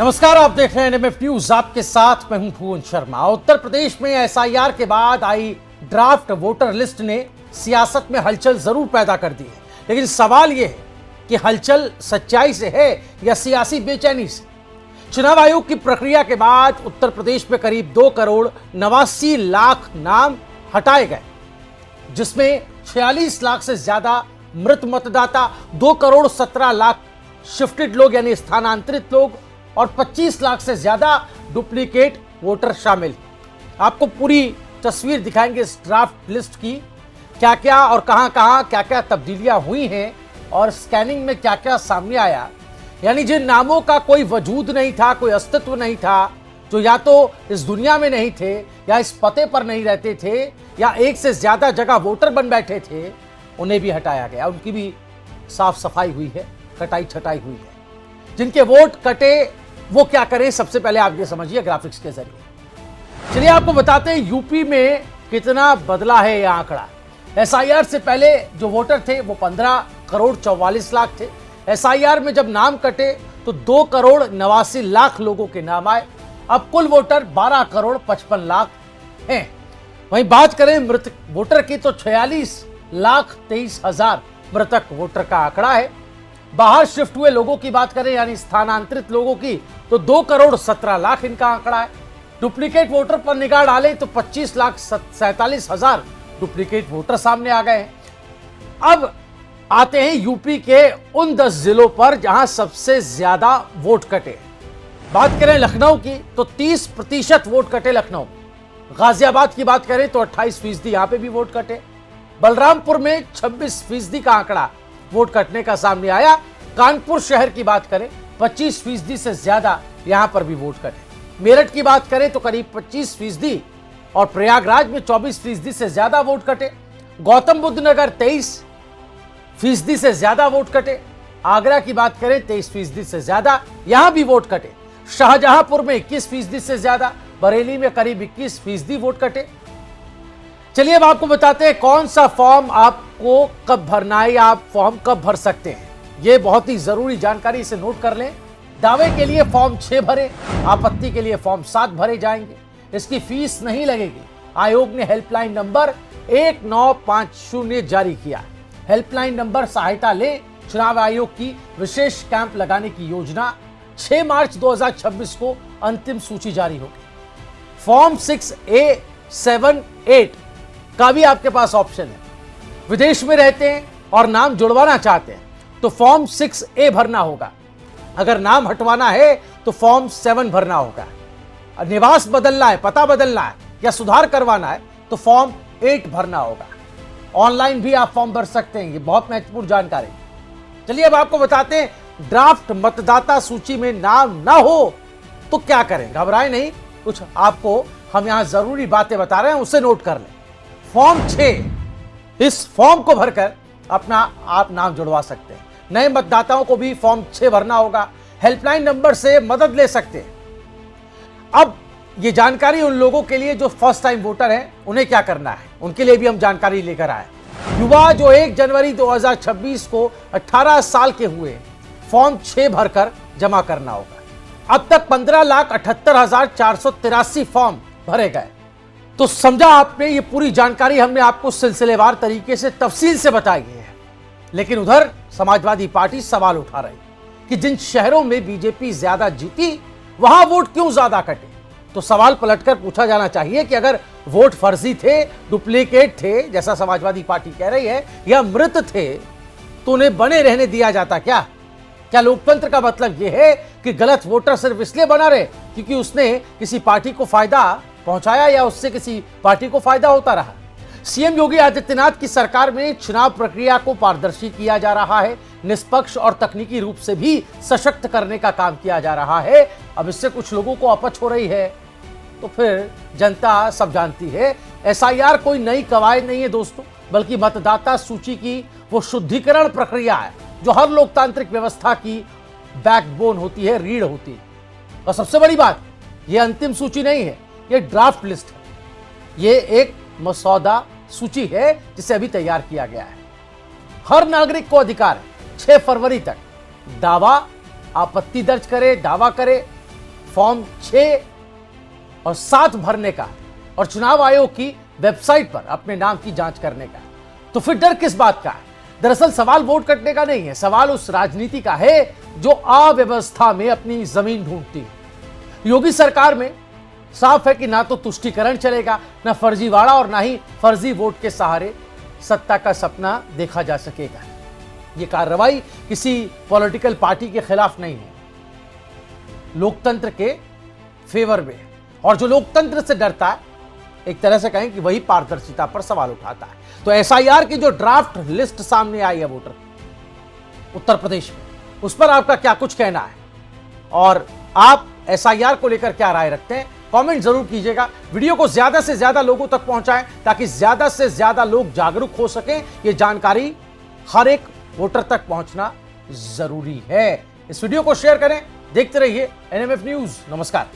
नमस्कार, आप देख रहे हैं एनएमएफ न्यूज। आपके साथ मैं हूं भुवन शर्मा। उत्तर प्रदेश में एसआईआर के बाद आई ड्राफ्ट वोटर लिस्ट ने सियासत में हलचल जरूर पैदा कर दी है, लेकिन सवाल यह है कि हलचल सच्चाई से है या सियासी बेचैनी से। चुनाव आयोग की प्रक्रिया के बाद उत्तर प्रदेश में करीब 2 करोड़ 89 लाख नाम हटाए गए, जिसमें 46 लाख से ज्यादा मृत मतदाता, 2 करोड़ 17 लाख शिफ्टेड लोग यानी स्थानांतरित लोग और 25 लाख से ज्यादा डुप्लीकेट वोटर शामिल। आपको पूरी तस्वीर दिखाएंगे इस ड्राफ्ट लिस्ट की, क्या क्या और कहां-कहां क्या क्या तब्दीलियां हुई हैं और स्कैनिंग में क्या क्या सामने आया। यानी जिन नामों का कोई वजूद नहीं था, कोई अस्तित्व नहीं था, जो या तो इस दुनिया में नहीं थे या इस पते पर नहीं रहते थे या एक से ज्यादा जगह वोटर बन बैठे थे, उन्हें भी हटाया गया। उनकी भी साफ सफाई हुई है, कटाई छटाई हुई है। जिनके वोट कटे वो क्या करें, सबसे पहले आप ये समझिए ग्राफिक्स के जरिए। चलिए आपको बताते हैं यूपी में कितना बदला है यह आंकड़ा। एसआईआर से पहले जो वोटर थे वो 15 करोड़ 44 लाख थे। एसआईआर में जब नाम कटे तो 2 करोड़ 89 लाख लोगों के नाम आए। अब कुल वोटर 12 करोड़ 55 लाख हैं। वहीं बात करें मृत वोटर की तो 46 लाख 23 हजार मृतक वोटर का आंकड़ा है। बाहर शिफ्ट हुए लोगों की बात करें यानी स्थानांतरित लोगों की तो 2 करोड़ 17 लाख इनका आंकड़ा है। डुप्लीकेट वोटर पर निगाह डालें तो 25 लाख 47 हजार डुप्लीकेट वोटर सामने आ गए हैं। अब आते हैं यूपी के उन 10 जिलों पर जहां सबसे ज्यादा वोट कटे। बात करें लखनऊ की तो 30% वोट कटे लखनऊ। गाजियाबाद की बात करें तो 28% यहां पे भी वोट कटे। बलरामपुर में 26% का आंकड़ा वोट कटने का सामने आया। कानपुर शहर की बात करें 25% से ज्यादा यहां पर भी वोट कटे। मेरठ की बात करें तो करीब 25% और प्रयागराज में 24% से ज्यादा वोट कटे। गौतम बुद्ध नगर 23% से ज्यादा वोट कटे। आगरा की बात करें 23% से ज्यादा, यहां भी वोट कटे। शाहजहांपुर में 21% से ज्यादा, बरेली में करीब 21% वोट कटे। चलिए अब आपको बताते हैं कौन सा फॉर्म आपको कब भरना है या आप फॉर्म कब भर सकते हैं। यह बहुत ही जरूरी जानकारी, इसे नोट कर लें। दावे के लिए फॉर्म 6 भरे, आपत्ति के लिए फॉर्म 7 भरे जाएंगे। इसकी फीस नहीं लगेगी। आयोग ने हेल्पलाइन नंबर 1950 जारी किया। हेल्पलाइन नंबर सहायता ले चुनाव आयोग की विशेष कैंप लगाने की योजना। 6 मार्च 2026 को अंतिम सूची जारी होगी। फॉर्म 6A, 7, 8 का भी आपके पास ऑप्शन है। विदेश में रहते हैं और नाम जुड़वाना चाहते हैं तो फॉर्म 6A भरना होगा। अगर नाम हटवाना है तो फॉर्म 7 भरना होगा। निवास बदलना है, पता बदलना है या सुधार करवाना है तो फॉर्म 8 भरना होगा। ऑनलाइन भी आप फॉर्म भर सकते हैं। ये बहुत महत्वपूर्ण जानकारी। चलिए अब आपको बताते हैं ड्राफ्ट मतदाता सूची में नाम ना हो तो क्या करें। घबराएं नहीं, कुछ आपको हम यहां जरूरी बातें बता रहे हैं, उसे नोट कर लें। फॉर्म 6, इस फॉर्म को भरकर अपना आप नाम जुड़वा सकते हैं। नए मतदाताओं को भी फॉर्म 6 भरना होगा। हेल्पलाइन नंबर से मदद ले सकते हैं। अब ये जानकारी उन लोगों के लिए जो फर्स्ट टाइम वोटर हैं, उन्हें क्या करना है, उनके लिए भी हम जानकारी लेकर आए। युवा जो 1 जनवरी 2026 को 18 साल के हुए, फॉर्म 6 भरकर जमा करना होगा। अब तक 15,78,483 फॉर्म भरे गए। तो समझा आपने, ये पूरी जानकारी हमने आपको सिलसिलेवार तरीके से तफसील से बताई है। लेकिन उधर समाजवादी पार्टी सवाल उठा रही कि जिन शहरों में बीजेपी ज्यादा जीती वहां वोट क्यों ज्यादा कटे। तो सवाल पलटकर पूछा जाना चाहिए कि अगर वोट फर्जी थे, डुप्लीकेट थे, जैसा समाजवादी पार्टी कह रही है, या मृत थे तो उन्हें बने रहने दिया जाता क्या? क्या लोकतंत्र का मतलब यह है कि गलत वोटर सिर्फ इसलिए बना रहे क्योंकि उसने किसी पार्टी को फायदा पहुंचाया या उससे किसी पार्टी को फायदा होता रहा? सीएम योगी आदित्यनाथ की सरकार में चुनाव प्रक्रिया को पारदर्शी किया जा रहा है। निष्पक्ष और तकनीकी रूप से भी सशक्त करने का काम किया जा रहा है। अब इससे कुछ लोगों को अपच हो रही है तो फिर जनता सब जानती है। एसआईआर कोई नई कवायद नहीं है दोस्तों, बल्कि मतदाता सूची की वो शुद्धिकरण प्रक्रिया है जो हर लोकतांत्रिक व्यवस्था की बैकबोन होती है, रीढ़ होती है। और सबसे बड़ी बात, ये अंतिम सूची नहीं है, ये ड्राफ्ट लिस्ट है। ये एक मसौदा सूची है जिसे अभी तैयार किया गया है। हर नागरिक को अधिकार है 6 फरवरी तक दावा, आपत्ति दर्ज करे, दावा करे फॉर्म 6 और 7 भरने का और चुनाव आयोग की वेबसाइट पर अपने नाम की जांच करने का। तो फिर डर किस बात का है? दरअसल सवाल वोट कटने का नहीं है, सवाल उस राजनीति का है जो अव्यवस्था में अपनी जमीन ढूंढती है। योगी सरकार में साफ है कि ना तो तुष्टीकरण चलेगा, ना फर्जीवाड़ा और ना ही फर्जी वोट के सहारे सत्ता का सपना देखा जा सकेगा। यह कार्रवाई किसी पॉलिटिकल पार्टी के खिलाफ नहीं है, लोकतंत्र के फेवर में। और जो लोकतंत्र से डरता है, एक तरह से कहें कि वही पारदर्शिता पर सवाल उठाता है। तो एसआईआर की जो ड्राफ्ट लिस्ट सामने आई है वोटर उत्तर प्रदेश में, उस पर आपका क्या कुछ कहना है और आप एसआईआर को लेकर क्या राय रखते हैं? कमेंट जरूर कीजिएगा। वीडियो को ज्यादा से ज्यादा लोगों तक पहुंचाएं ताकि ज्यादा से ज्यादा लोग जागरूक हो सकें। यह जानकारी हर एक वोटर तक पहुंचना जरूरी है। इस वीडियो को शेयर करें। देखते रहिए एनएमएफ न्यूज। नमस्कार।